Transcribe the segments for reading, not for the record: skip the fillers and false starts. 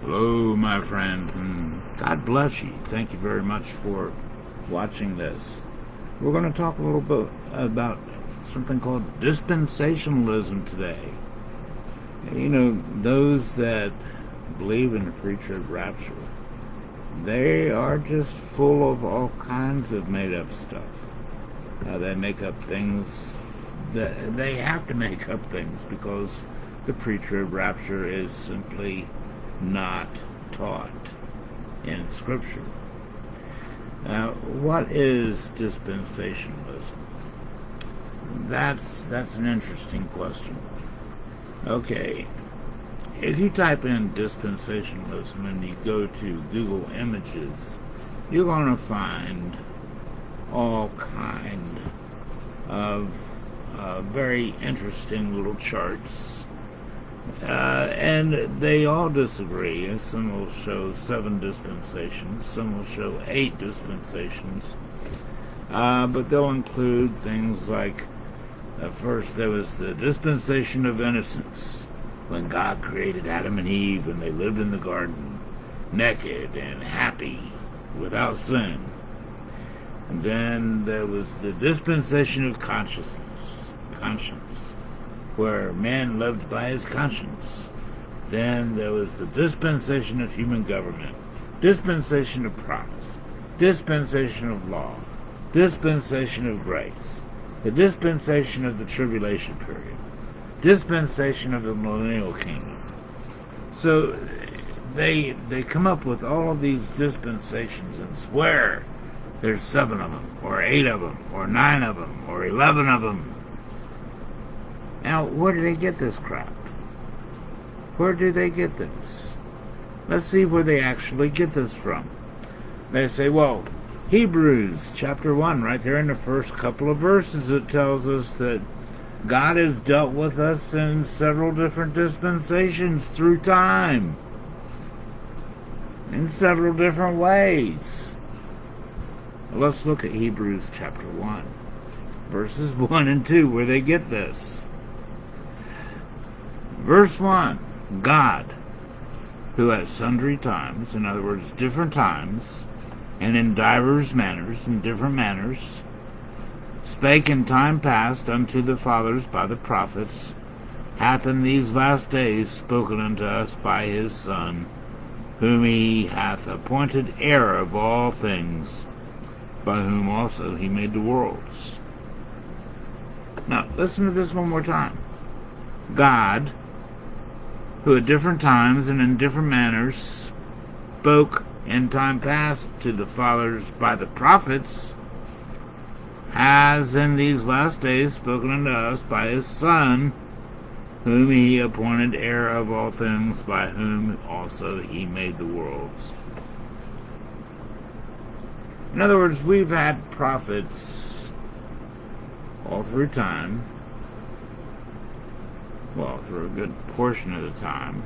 Hello, my friends, and God bless you. Thank you very much for watching this. We're going to talk a little bit about something called dispensationalism today. You know, those that believe in the pre-trib rapture, they are just full of all kinds of made-up stuff. They make up things that they have to make up things because the pre-trib rapture is simply not taught in Scripture. Now, what is dispensationalism? That's an interesting question. Okay, if you type in dispensationalism and you go to Google Images, you're going to find all kind of very interesting little charts. And they all disagree. Some will show 7 dispensations, some will show 8 dispensations, but they'll include things like, first there was the dispensation of innocence, when God created Adam and Eve and they lived in the garden, naked and happy, without sin. And then there was the dispensation of conscience, where man lived by his conscience. Then there was the dispensation of human government, dispensation of promise, dispensation of law, dispensation of grace, the dispensation of the tribulation period, dispensation of the millennial kingdom. So they come up with all of these dispensations and swear there's 7 of them, or 8 of them, or 9 of them, or 11 of them. Now, where do they get this crap? Where do they get this? Let's see where they actually get this from. They say, well, Hebrews chapter 1, right there in the first couple of verses, it tells us that God has dealt with us in several different dispensations through time, in several different ways. Let's look at Hebrews chapter 1, verses 1 and 2, where they get this. Verse 1, God, who at sundry times, in other words, different times, and in divers manners, in different manners, spake in time past unto the fathers by the prophets, hath in these last days spoken unto us by his Son, whom he hath appointed heir of all things, by whom also he made the worlds. Now, listen to this one more time. God, who at different times and in different manners spoke in time past to the fathers by the prophets, has in these last days spoken unto us by his Son, whom he appointed heir of all things, by whom also he made the worlds. In other words, we've had prophets all through time, well, through a good portion of the time.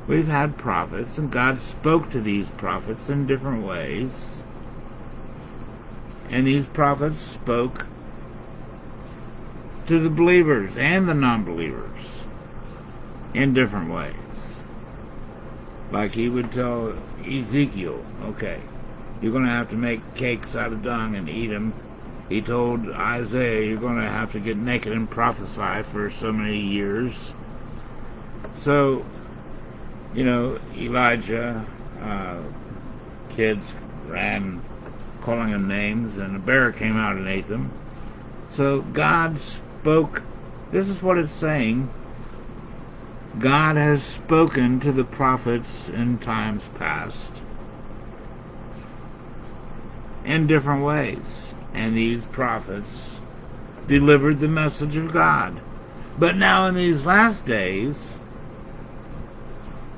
We've had prophets, and God spoke to these prophets in different ways. And these prophets spoke to the believers and the non-believers in different ways. Like he would tell Ezekiel, okay, you're going to have to make cakes out of dung and eat them. He told Isaiah, you're going to have to get naked and prophesy for so many years. So, you know, Elijah, kids ran calling them names, and a bear came out and ate them. So God spoke, this is what it's saying, God has spoken to the prophets in times past in different ways. And these prophets delivered the message of God. But now in these last days,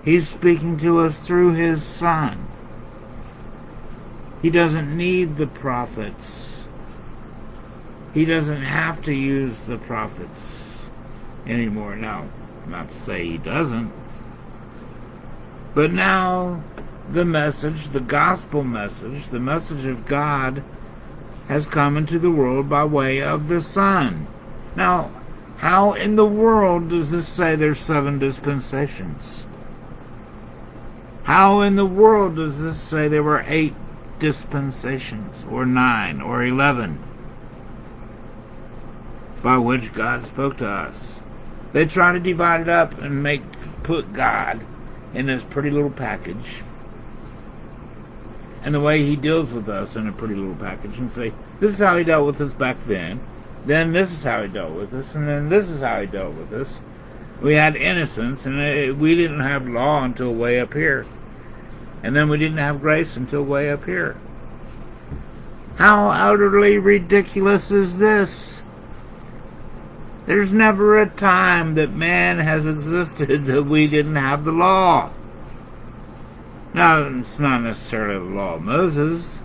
he's speaking to us through his Son. He doesn't need the prophets. He doesn't have to use the prophets anymore. Now, not to say he doesn't. But now the message, the gospel message, the message of God has come into the world by way of the Son. Now, how in the world does this say there's 7 dispensations? How in the world does this say there were 8 dispensations, or 9, or 11, by which God spoke to us? They try to divide it up and put God in this pretty little package, and the way he deals with us in a pretty little package, and say, this is how he dealt with us back then this is how he dealt with us, and then this is how he dealt with us. We had innocence, and we didn't have law until way up here. And then we didn't have grace until way up here. How utterly ridiculous is this? There's never a time that man has existed that we didn't have the law. Now, it's not necessarily the law of Moses,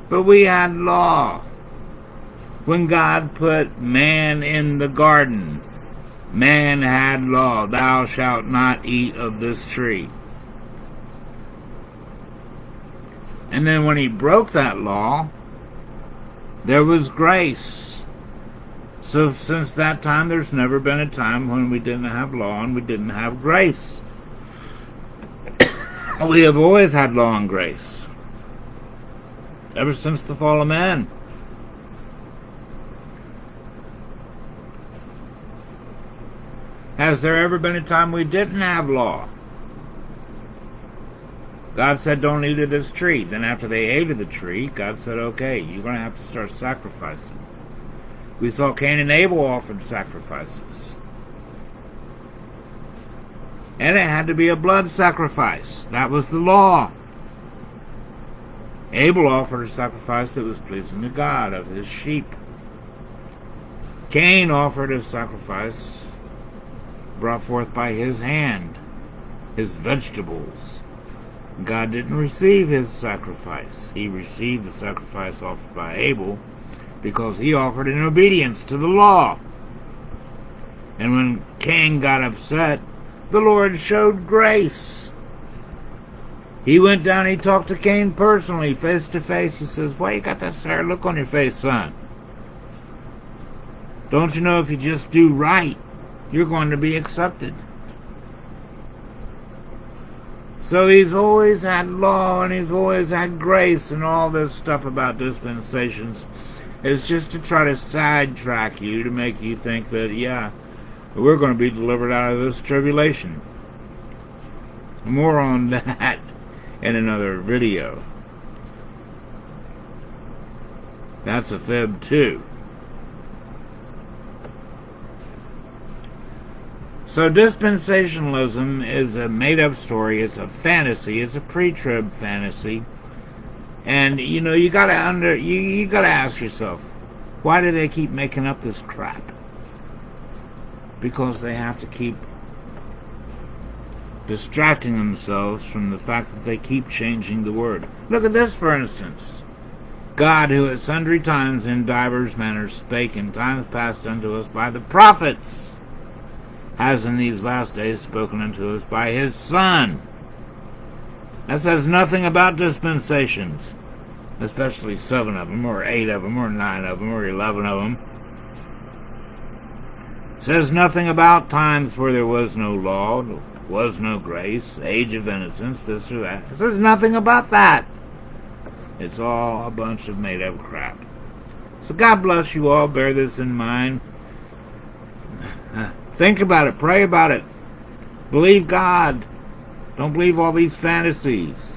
but we had law. When God put man in the garden, man had law. Thou shalt not eat of this tree. And then when he broke that law, there was grace. So since that time, there's never been a time when we didn't have law and we didn't have grace. We have always had law and grace, ever since the fall of man. Has there ever been a time we didn't have law? God said, don't eat of this tree. Then after they ate of the tree, God said, okay, you're going to have to start sacrificing. We saw Cain and Abel offered sacrifices. And it had to be a blood sacrifice. That was the law. Abel offered a sacrifice that was pleasing to God, of his sheep. Cain offered a sacrifice brought forth by his hand, his vegetables. God didn't receive his sacrifice. He received the sacrifice offered by Abel because he offered in obedience to the law. And when Cain got upset, the Lord showed grace. He went down, he talked to Cain personally, face to face. He says, why you got that sour look on your face, son? Don't you know if you just do right, you're going to be accepted? So he's always had law and he's always had grace, and all this stuff about dispensations is just to try to sidetrack you, to make you think that, yeah, we're going to be delivered out of this tribulation. More on that in another video. That's a fib too. So dispensationalism is a made-up story. It's a fantasy. It's a pre-trib fantasy. And you know, you gotta ask yourself, why do they keep making up this crap? Because they have to keep distracting themselves from the fact that they keep changing the word. Look at this, for instance. God, who at sundry times in divers manners spake in times past unto us by the prophets, has in these last days spoken unto us by his Son. That says nothing about dispensations, especially 7 of them, or 8 of them, or 9 of them, or 11 of them. It says nothing about times where there was no law, was no grace, age of innocence, this or that. It says nothing about that. It's all a bunch of made-up crap. So God bless you all. Bear this in mind. Think about it. Pray about it. Believe God. Don't believe all these fantasies.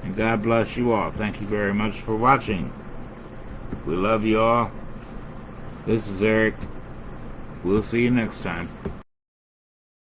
And God bless you all. Thank you very much for watching. We love you all. This is Eric. We'll see you next time.